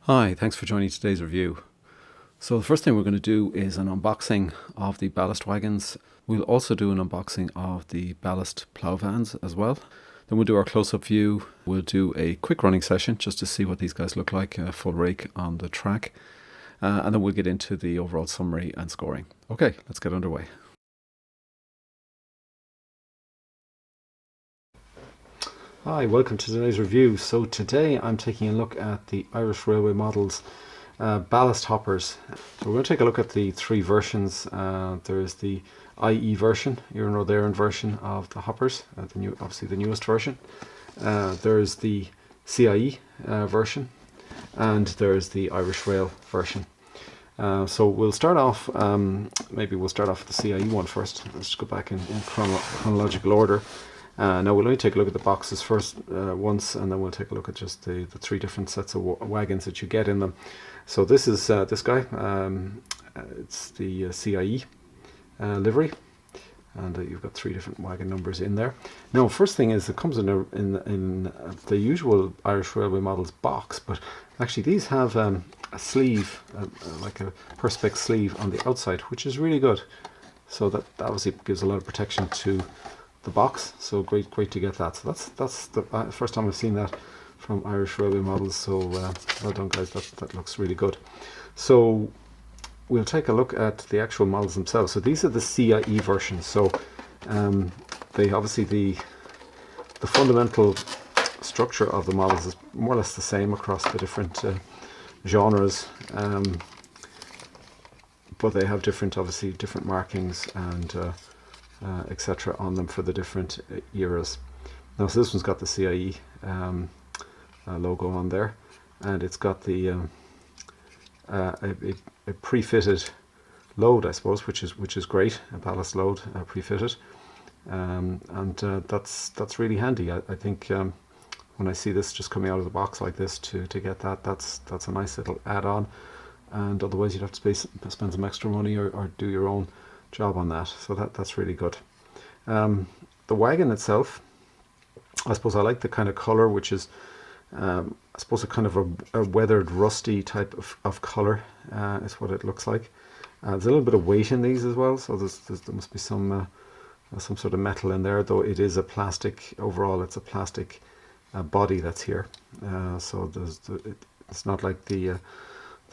Hi, thanks for joining today's review. So the first thing we're going to do is an unboxing of the Ballast Wagons. We'll also do an unboxing of the Ballast Plough vans as well. Then we'll do our close-up view. We'll do a quick running session just to see what these guys look like, a full rake on the track. And then we'll get into the overall summary and scoring. Okay, let's get underway. Hi, welcome to today's review. So today I'm taking a look at the Irish Railway Models ballast hoppers. So we're going to take a look at the three versions. There's the IE version, your Northern Ireland version of the hoppers, obviously the newest version. There's the CIE version, and there's the Irish Rail version. So we'll start off, maybe we'll start off with the CIE one first. Let's go back in chronological order. Now we'll only take a look at the boxes first once, and then we'll take a look at just the three different sets of wagons that you get in them. So this is this guy, it's the CIE livery, and you've got three different wagon numbers in there. Now first thing is it comes in the usual Irish Railway Models box, but actually these have a sleeve, like a perspex sleeve on the outside, which is really good. So that obviously gives a lot of protection to the box, so great to get that. So that's the first time I've seen that from Irish Railway Models, so well done guys, that looks really good. So we'll take a look at the actual models themselves. So these are the CIE versions. So they obviously the fundamental structure of the models is more or less the same across the different genres, but they have obviously different markings and etc. on them for the different eras. Now, so this one's got the CIE logo on there, and it's got the a pre-fitted load, I suppose, which is great, a ballast load pre-fitted, and that's really handy. I think when I see this just coming out of the box like this to get that's a nice little add-on, and otherwise you'd have to spend some extra money or do your own job on that. So that's really good. The wagon itself, I suppose I like the kind of color, which is I suppose a kind of a weathered rusty type of color is what it looks like. There's a little bit of weight in these as well, so there must be some sort of metal in there, though it is a plastic. Overall it's a plastic body that's here, so it's not like the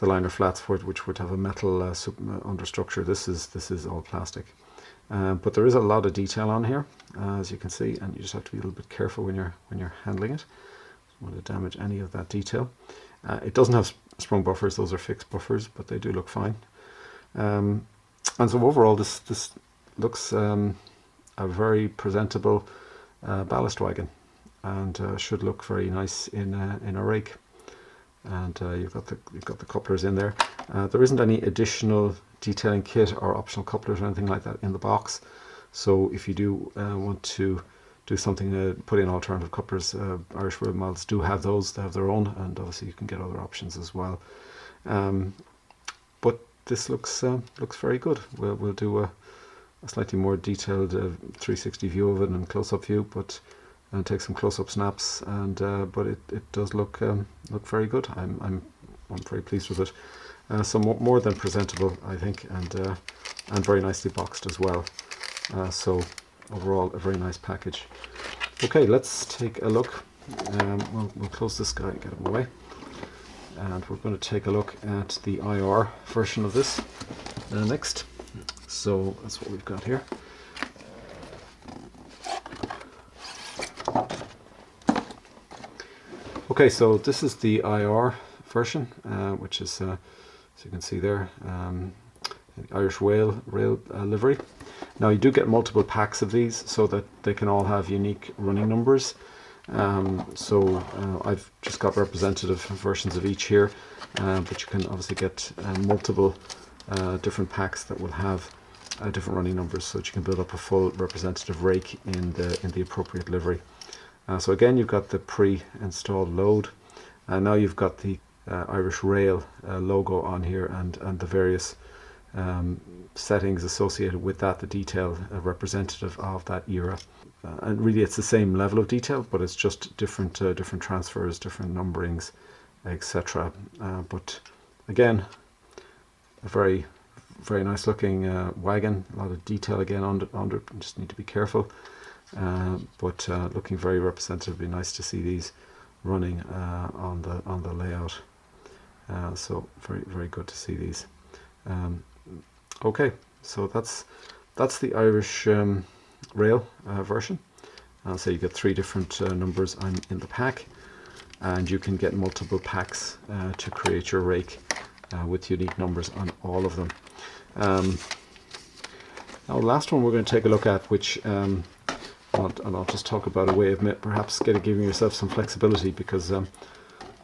liner flats for it, which would have a metal understructure. This is all plastic, but there is a lot of detail on here, as you can see, and you just have to be a little bit careful when you're handling it. Don't want to damage any of that detail. It doesn't have sprung buffers; those are fixed buffers, but they do look fine. And so overall, this looks a very presentable ballast wagon, and should look very nice in a rake. And you've got the couplers in there. There isn't any additional detailing kit or optional couplers or anything like that in the box. So if you do want to do something, put in alternative couplers, Irish Railway Models do have those. They have their own, and obviously you can get other options as well. But this looks very good. We'll do a slightly more detailed 360 view of it and close-up view, and take some close-up snaps, and but it does look very good. I'm very pleased with it. So more than presentable, I think, and very nicely boxed as well. So overall, a very nice package. Okay, let's take a look. We'll close this guy and get him away, and we're going to take a look at the IR version of this next. So that's what we've got here. Okay, so this is the IR version, which is, as you can see there, Irish Rail livery. Now you do get multiple packs of these, so that they can all have unique running numbers. So I've just got representative versions of each here, but you can obviously get multiple different packs that will have different running numbers, so that you can build up a full representative rake in the appropriate livery. So again, you've got the pre-installed load, and now you've got the Irish Rail logo on here, and the various settings associated with that, the detail representative of that era. And really it's the same level of detail, but it's just different transfers, different numberings, etc. But again, a very nice looking wagon. A lot of detail again under. Just need to be careful, but looking very representative. It'd be nice to see these running on the layout. So very good to see these. Okay, so that's the Irish rail version. So you get 3 different numbers in the pack, and you can get multiple packs to create your rake with unique numbers on all of them. Now the last one we're going to take a look at, which and I'll just talk about a way of perhaps giving yourself some flexibility, because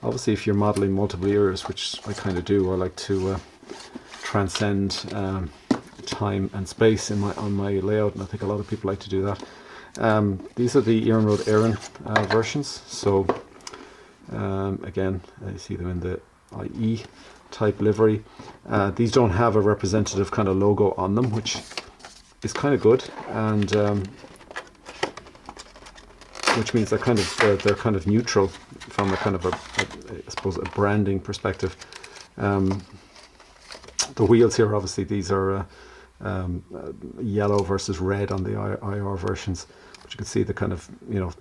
obviously if you're modeling multiple eras, which I kind of do, I like to transcend time and space on my layout, and I think a lot of people like to do that. These are the IRM versions. So again, you see them in the IE type livery. These don't have a representative kind of logo on them, which is kind of good, and which means they're kind of neutral from a kind of I suppose a branding perspective. The wheels here, obviously, these are yellow versus red on the IR versions, but you can see the kind of,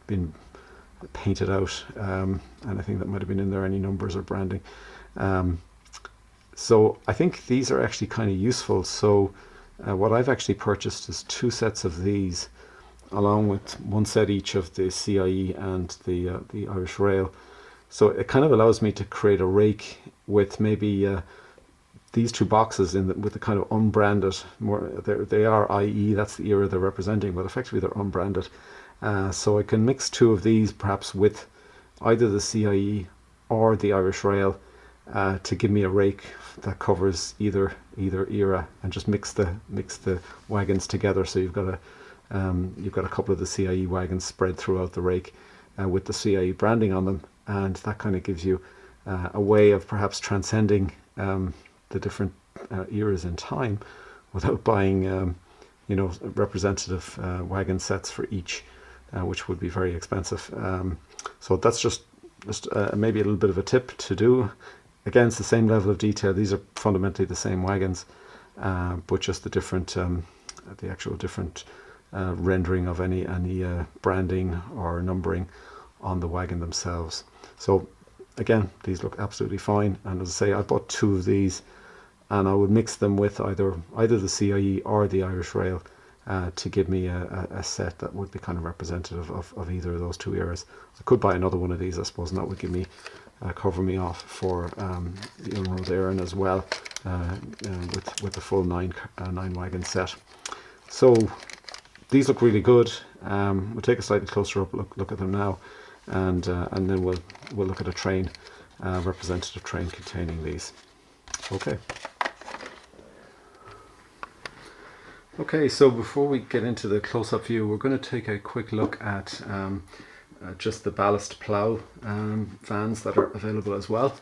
been painted out, and I think that might have been in there, any numbers or branding. So I think these are actually kind of useful. So what I've actually purchased is 2 sets of these, along with 1 set each of the CIE and the Irish Rail. So it kind of allows me to create a rake with maybe these 2 boxes with the kind of unbranded, they are IE, that's the era they're representing, but effectively they're unbranded. So I can mix 2 of these perhaps with either the CIE or the Irish Rail to give me a rake that covers either era, and just mix the wagons together. So you've got a couple of the CIE wagons spread throughout the rake with the CIE branding on them, and that kind of gives you a way of perhaps transcending the different eras in time without buying representative wagon sets for each, which would be very expensive. So that's just maybe a little bit of a tip to do. Again, it's the same level of detail. These are fundamentally the same wagons, but just the actual different rendering of any branding or numbering on the wagon themselves. So again, these look absolutely fine, and as I say, I bought 2 of these, and I would mix them with either the CIE or the Irish Rail to give me a set that would be kind of representative of either of those 2 eras. I could buy another one of these, I suppose, and that would give me cover me off for the Emerald Éireann as well, with the full 9 wagon set. So these look really good. We'll take a slightly closer look at them now, and then we'll look at a train, representative train containing these. Okay, so before we get into the close-up view, we're going to take a quick look at just the Ballast Plough vans that are available as well.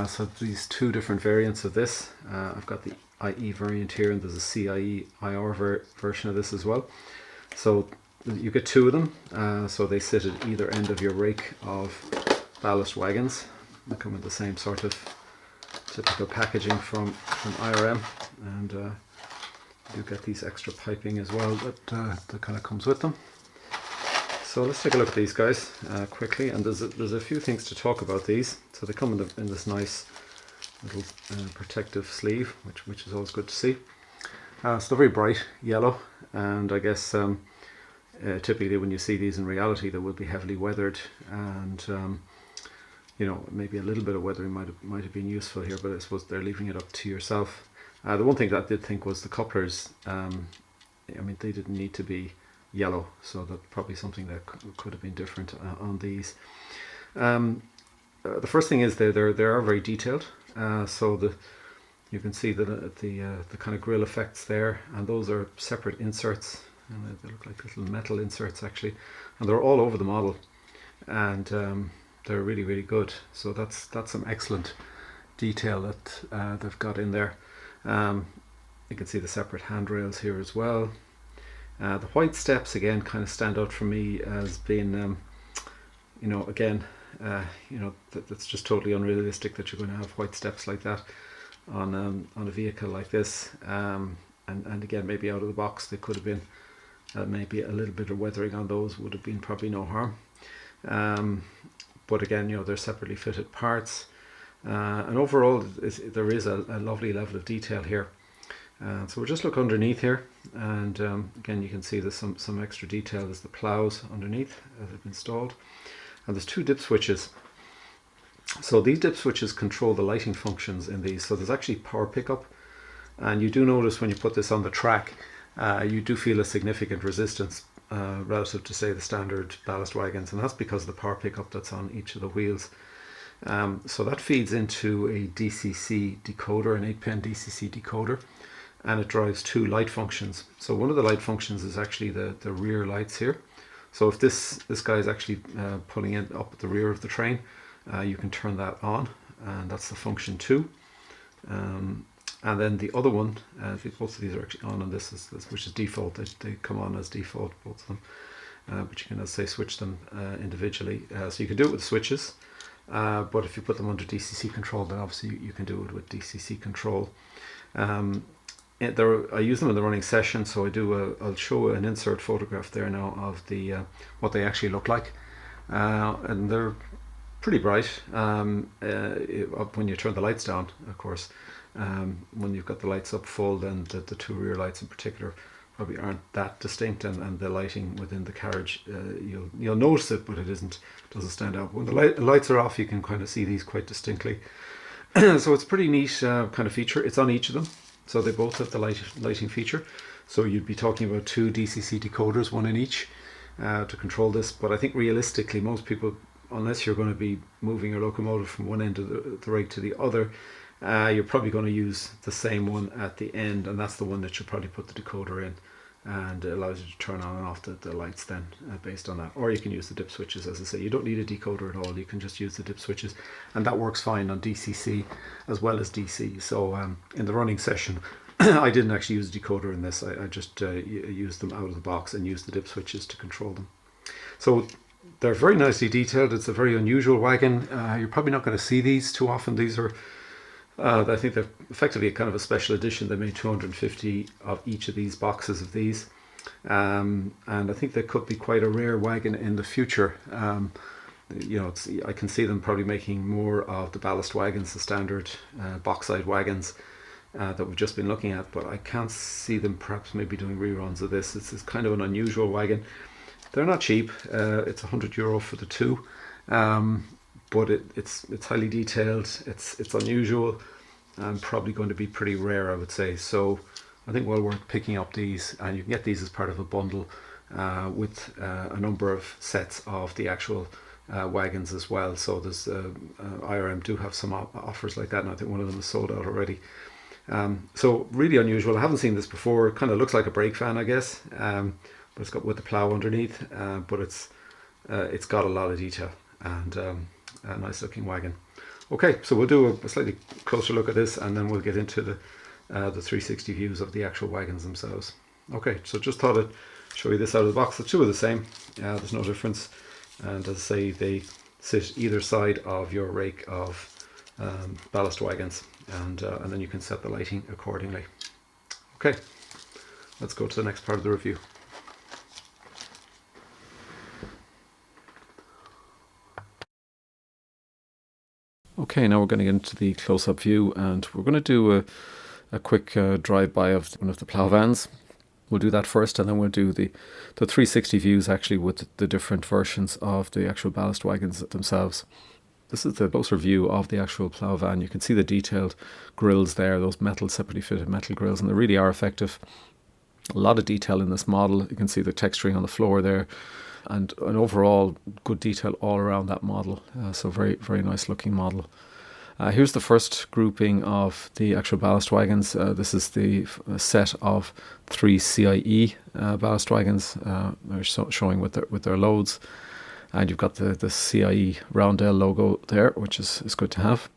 So these 2 different variants of this. I've got the IE variant here, and there's a CIE IR version of this as well. So you get 2 of them. So they sit at either end of your rake of ballast wagons. They come with the same sort of typical packaging from IRM, and you get these extra piping as well that kind of comes with them. So let's take a look at these guys quickly, and there's a few things to talk about these. So they come in this nice little protective sleeve, which is always good to see. So they're very bright yellow, and I guess typically when you see these in reality, they will be heavily weathered, and maybe a little bit of weathering might have been useful here, but I suppose they're leaving it up to yourself. The one thing that I did think was the couplers. They didn't need to be yellow, so that's probably something that could have been different on these. The first thing is they are very detailed. So you can see the kind of grill effects there, and those are separate inserts, and they look like little metal inserts actually, and they're all over the model, and they're really good. So that's some excellent detail that they've got in there. You can see the separate handrails here as well. The white steps again kind of stand out for me as being, again, You know, that's just totally unrealistic that you're going to have white steps like that on a vehicle like this. And again, maybe out of the box they could have been maybe a little bit of weathering on those would have been probably no harm. But again, you know, they're separately fitted parts. And overall, there is a lovely level of detail here. So we'll just look underneath here, and again, you can see there's some extra detail. There's the ploughs underneath that have been installed, and there's two dip switches. So these dip switches control the lighting functions in these. So there's actually power pickup, and you do notice when you put this on the track, you do feel a significant resistance relative to, say, the standard ballast wagons, and that's because of the power pickup that's on each of the wheels. So that feeds into a DCC decoder, an 8-pin DCC decoder, and it drives two light functions. So one of the light functions is actually the rear lights here. So if this guy is actually pulling it up at the rear of the train, you can turn that on, and that's the function 2. And then the other one, both of these are actually on, and this is which is default. They come on as default, both of them. But you can, as I say, switch them individually. So you can do it with switches. But if you put them under DCC control, then obviously you can do it with DCC control. I use them in the running session, so I'll show an insert photograph there now of the what they actually look like, and they're pretty bright when you turn the lights down, of course. When you've got the lights up full, then the two rear lights in particular probably aren't that distinct, and the lighting within the carriage, you'll notice it, but it doesn't stand out. When the lights are off, you can kind of see these quite distinctly. So it's a pretty neat kind of feature. It's on each of them, so they both have the lighting feature. So you'd be talking about two DCC decoders, one in each, to control this. But I think realistically, most people, unless you're going to be moving your locomotive from one end of the rake to the other, you're probably going to use the same one at the end, and that's the one that you'll probably put the decoder in, and it allows you to turn on and off the lights then based on that. Or you can use the dip switches. As I say, you don't need a decoder at all. You can just use the dip switches, and that works fine on DCC as well as DC. So in the running session, I didn't actually use a decoder in this. I just used them out of the box and used the dip switches to control them. So they're very nicely detailed. It's a very unusual wagon. You're probably not going to see these too often. These are I think they're effectively a kind of a special edition. They made 250 of each of these boxes of these, and I think they could be quite a rare wagon in the future. You know, I can see them probably making more of the ballast wagons, the standard box-side wagons that we've just been looking at, but I can't see them perhaps maybe doing reruns of this. It's kind of an unusual wagon. They're not cheap. It's €100 for the two. But it's highly detailed, it's unusual, and probably going to be pretty rare, I would say. So I think well worth picking up these, and you can get these as part of a bundle with a number of sets of the actual wagons as well. So there's IRM do have some offers like that, and I think one of them is sold out already. So really unusual. I haven't seen this before. It kind of looks like a brake fan, I guess, but it's got with the plough underneath. But it's got a lot of detail, and a nice looking wagon. Okay, so we'll do a slightly closer look at this, and then we'll get into the 360 views of the actual wagons themselves. Okay, so just thought I'd show you this out of the box. The two are the same. There's no difference, and as I say, they sit either side of your rake of ballast wagons, and then you can set the lighting accordingly. Okay, let's go to the next part of the review. Okay, now we're going to get into the close-up view, and we're going to do a quick drive-by of one of the plough vans. We'll do that first, and then we'll do the 360 views actually with the different versions of the actual ballast wagons themselves. This is the closer view of the actual plough van. You can see the detailed grills there, those separately fitted metal grills, and they really are effective. A lot of detail in this model. You can see the texturing on the floor there, and an overall good detail all around that model. So very, very nice looking model. Here's the first grouping of the actual ballast wagons. This is the set of 3 CIE ballast wagons. They're showing with their loads. And you've got the CIE Roundel logo there, which is good to have.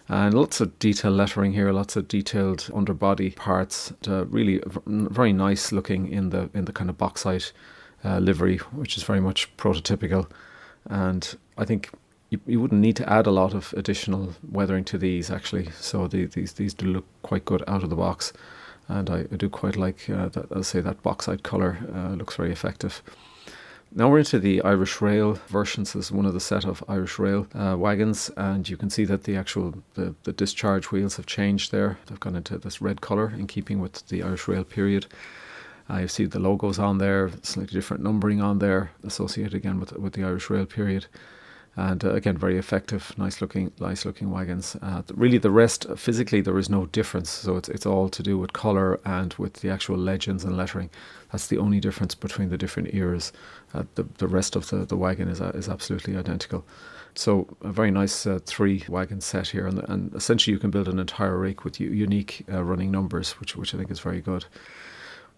And lots of detailed lettering here, lots of detailed underbody parts. Really very nice looking in the kind of bauxite livery, which is very much prototypical. And I think you wouldn't need to add a lot of additional weathering to these actually. So these do look quite good out of the box, and I do quite like that. I'll say that bauxite colour looks very effective. Now we're into the Irish Rail versions. This is one of the set of Irish Rail wagons, and you can see that the discharge wheels have changed there. They've gone into this red colour in keeping with the Irish Rail period. You see the logos on there, slightly different numbering on there, associated again with the Irish Rail period. And again, very effective, nice looking wagons. Really, the rest physically there is no difference. So it's all to do with colour and with the actual legends and lettering. That's the only difference between the different eras. The rest of the wagon is absolutely identical. So a very nice 3 wagon set here, and essentially you can build an entire rake with unique running numbers, which I think is very good.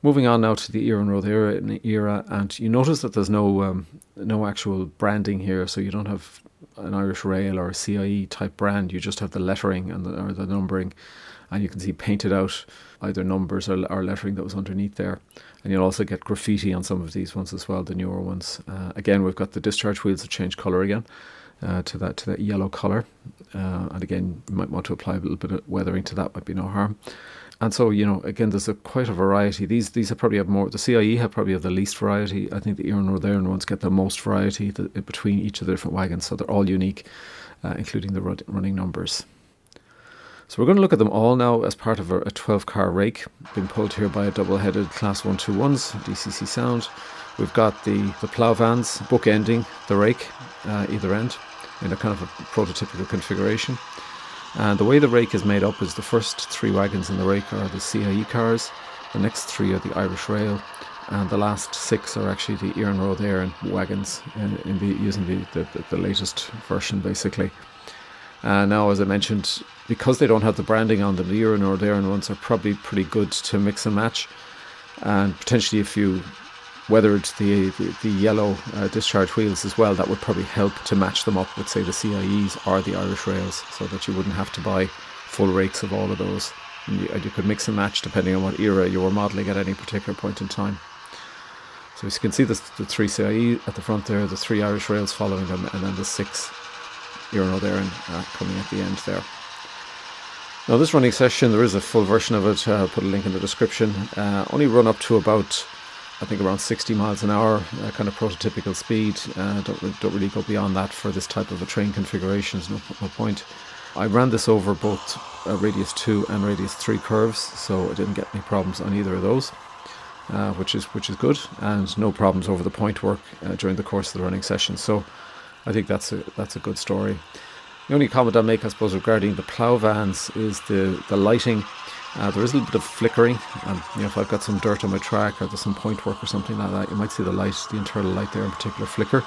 Moving on now to the Era and Road era, and you notice that there's no actual branding here, so you don't have an Irish Rail or a CIE type brand. You just have the lettering or the numbering, and you can see painted out either numbers or lettering that was underneath there. And you'll also get graffiti on some of these ones as well, the newer ones. Again, we've got the discharge wheels that change colour again to that yellow colour, and again you might want to apply a little bit of weathering to that, might be no harm. And so, again, there's quite a variety. These have probably have more. The CIE have the least variety. I think the Era and Road ones get the most variety between each of the different wagons. So they're all unique, including the running numbers. So we're going to look at them all now as part of a 12-car rake, being pulled here by a double-headed Class 121s, DCC sound. We've got the plough vans bookending the rake, either end, in a kind of a prototypical configuration. And the way the rake is made up is the first 3 wagons in the rake are the CIE cars, the next 3 are the Irish Rail, and the last 6 are actually the Era and Road wagons, using the latest version basically. Now, as I mentioned, because they don't have the branding on them, the Era and Road ones are probably pretty good to mix and match, and potentially if you weathered the yellow discharge wheels as well, that would probably help to match them up with, say, the CIEs or the Irish Rails, so that you wouldn't have to buy full rakes of all of those. And you could mix and match depending on what era you were modelling at any particular point in time. So as you can see, the 3 CIE at the front there, the 3 Irish Rails following them, and then the 6 Era and Road coming at the end there. Now this running session, there is a full version of it. I'll put a link in the description. Only run up to about, I think, around 60 miles an hour, kind of prototypical speed. Don't really go beyond that for this type of a train configuration. There's no point. I ran this over both radius 2 and radius 3 curves, so I didn't get any problems on either of those, which is good, and no problems over the point work during the course of the running session. So I think that's a good story. The only comment I'll make, I suppose, regarding the plough vans is the lighting. There is a little bit of flickering, and if I've got some dirt on my track or there's some point work or something like that, you might see the internal light there in particular flicker.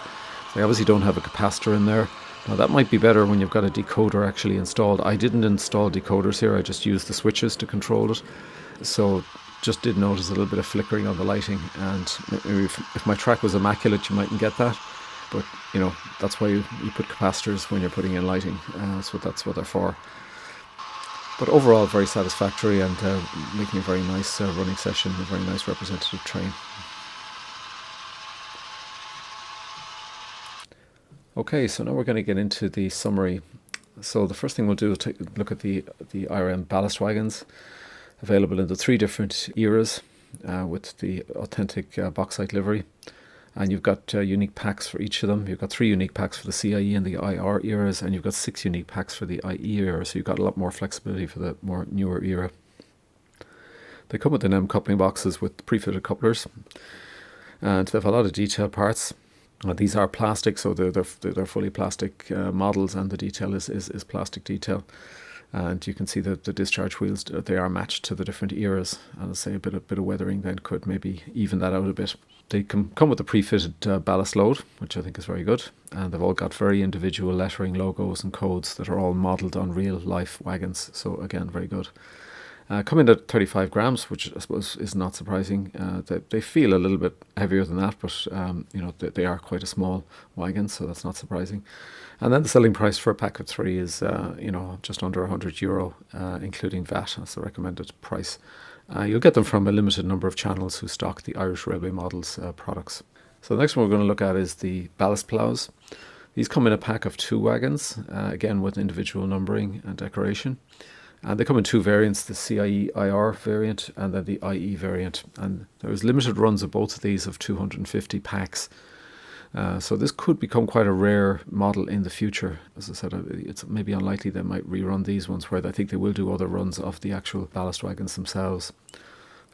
They obviously don't have a capacitor in there. Now that might be better when you've got a decoder actually installed. I didn't install decoders here, I just used the switches to control it. So just did notice a little bit of flickering on the lighting, and maybe if my track was immaculate you mightn't get that. But that's why you put capacitors when you're putting in lighting. So that's what they're for. But overall, very satisfactory, and making a very nice running session, a very nice representative train. Okay, so now we're going to get into the summary. So the first thing we'll do is take a look at the IRM ballast wagons, available in the 3 different eras with the authentic bauxite livery. And you've got unique packs for each of them. You've got 3 unique packs for the CIE and the IR eras, and you've got 6 unique packs for the IE era, so you've got a lot more flexibility for the more newer era. They come with the coupling boxes with pre-fitted couplers, and they have a lot of detail parts. These are plastic, so they're fully plastic models, and the detail is plastic detail. And you can see that the discharge wheels, they are matched to the different eras. And I'll say a bit of weathering then could maybe even that out a bit. They come with a pre-fitted ballast load, which I think is very good. And they've all got very individual lettering, logos and codes that are all modelled on real life wagons. So again, very good. Come in at 35 grams, which I suppose is not surprising. They feel a little bit heavier than that, but they are quite a small wagon, so that's not surprising. And then the selling price for a pack of 3 is just under €100, including VAT. That's the recommended price. You'll get them from a limited number of channels who stock the Irish Railway Models products. So the next one we're going to look at is the Ballast Ploughs. These come in a pack of 2 wagons, again with individual numbering and decoration. And they come in 2 variants, the CIE IR variant and then the IE variant. And there's limited runs of both of these of 250 packs. So this could become quite a rare model in the future. As I said, it's maybe unlikely they might rerun these ones, where I think they will do other runs of the actual ballast wagons themselves.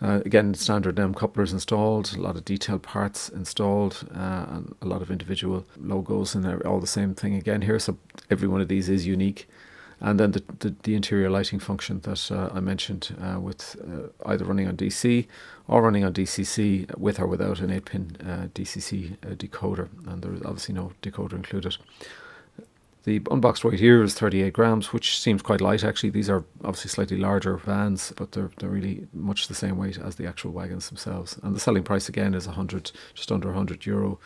Again, standard NEM couplers installed, a lot of detailed parts installed, and a lot of individual logos, and they're all the same thing again here. So every one of these is unique. And then the interior lighting function that I mentioned, with either running on DC or running on DCC with or without an 8-pin DCC decoder, and there's obviously no decoder included. The unboxed weight here is 38 grams, which seems quite light actually. These are obviously slightly larger vans, but they're really much the same weight as the actual wagons themselves. And the selling price again is just under €100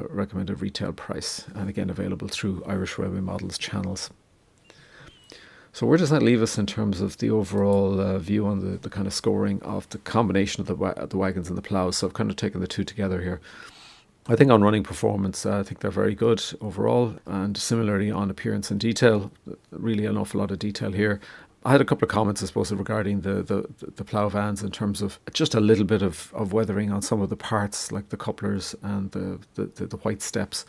recommended retail price, and again available through Irish Railway Models channels. So where does that leave us in terms of the overall view on the kind of scoring of the combination of the wagons and the ploughs? So I've kind of taken the two together here. I think on running performance, I think they're very good overall, and similarly on appearance and detail, really an awful lot of detail here. I had a couple of comments, I suppose, regarding the plough vans in terms of just a little bit of weathering on some of the parts, like the couplers and the white steps.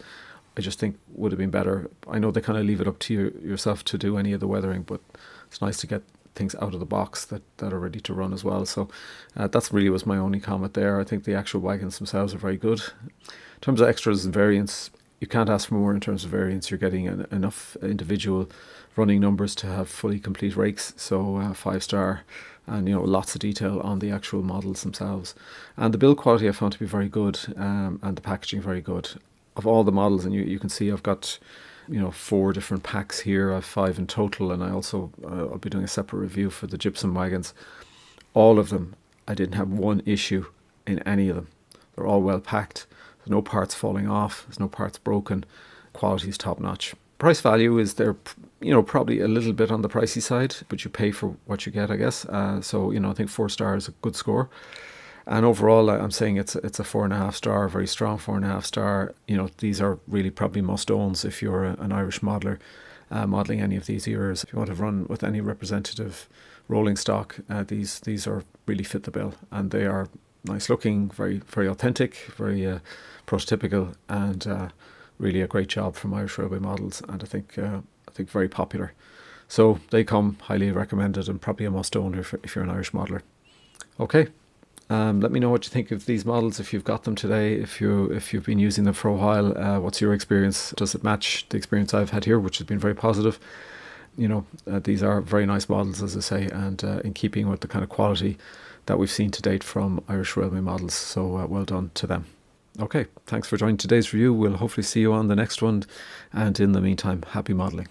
I just think would have been better. I know they kind of leave it up to yourself to do any of the weathering, but it's nice to get things out of the box that are ready to run as well. So that's really was my only comment there. I think the actual wagons themselves are very good. In terms of extras and variants, you can't ask for more in terms of variants. You're getting enough individual running numbers to have fully complete rakes, so 5-star, and lots of detail on the actual models themselves. And the build quality I found to be very good, and the packaging very good. Of all the models, and you can see I've got 4 different packs here. I have 5 in total, and I also I'll be doing a separate review for the gypsum wagons. All of them, I didn't have one issue in any of them. They're all well packed. There's no parts falling off. There's no parts broken. Quality is top notch. Price value is there, probably a little bit on the pricey side, but you pay for what you get, I guess. So I think 4 stars is a good score. And overall, I'm saying it's a 4.5 star, very strong 4.5 star. These are really probably must-owns if you're an Irish modeller modelling any of these eras. If you want to run with any representative rolling stock, these are really fit the bill, and they are nice looking, very very authentic, very prototypical, and really a great job from Irish Railway Models, and I think very popular. So they come highly recommended and probably a must-own if you're an Irish modeller. Okay. Let me know what you think of these models, if you've got them today, if you've been using them for a while. What's your experience? Does it match the experience I've had here, which has been very positive? These are very nice models, as I say, and in keeping with the kind of quality that we've seen to date from Irish Railway Models. So well done to them. Okay, thanks for joining today's review. We'll hopefully see you on the next one, and in the meantime, happy modelling.